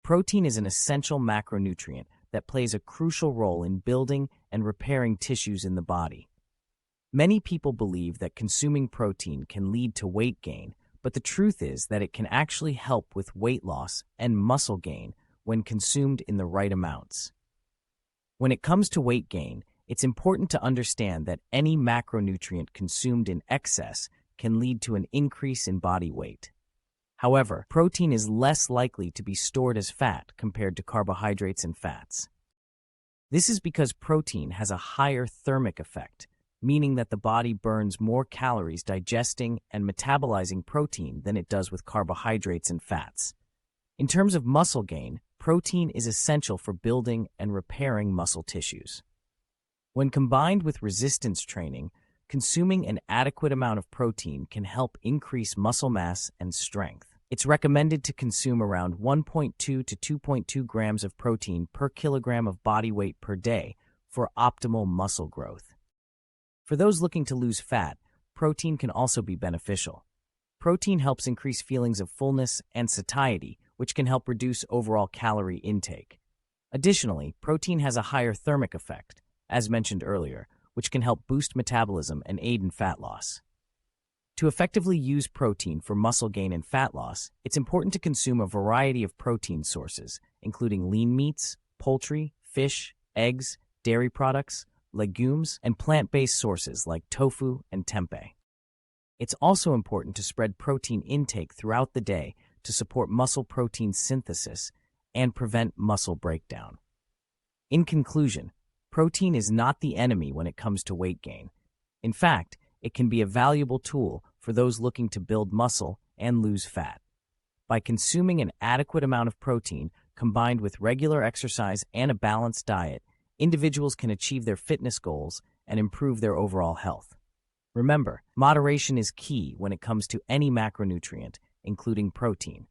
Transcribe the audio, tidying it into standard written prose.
Protein is an essential macronutrient that plays a crucial role in building and repairing tissues in the body. Many people believe that consuming protein can lead to weight gain, but the truth is that it can actually help with weight loss and muscle gain when consumed in the right amounts. When it comes to weight gain, it's important to understand that any macronutrient consumed in excess can lead to an increase in body weight. However, protein is less likely to be stored as fat compared to carbohydrates and fats. This is because protein has a higher thermic effect, meaning that the body burns more calories digesting and metabolizing protein than it does with carbohydrates and fats. In terms of muscle gain, protein is essential for building and repairing muscle tissues. When combined with resistance training, consuming an adequate amount of protein can help increase muscle mass and strength. It's recommended to consume around 1.2 to 2.2 grams of protein per kilogram of body weight per day for optimal muscle growth. For those looking to lose fat, protein can also be beneficial. Protein helps increase feelings of fullness and satiety, which can help reduce overall calorie intake. Additionally, protein has a higher thermic effect, as mentioned earlier, which can help boost metabolism and aid in fat loss. To effectively use protein for muscle gain and fat loss, it's important to consume a variety of protein sources, including lean meats, poultry, fish, eggs, dairy products, legumes, and plant-based sources like tofu and tempeh. It's also important to spread protein intake throughout the day to support muscle protein synthesis and prevent muscle breakdown. In conclusion, protein is not the enemy when it comes to weight gain. In fact, it can be a valuable tool for those looking to build muscle and lose fat. By consuming an adequate amount of protein combined with regular exercise and a balanced diet, individuals can achieve their fitness goals and improve their overall health. Remember, moderation is key when it comes to any macronutrient, including protein.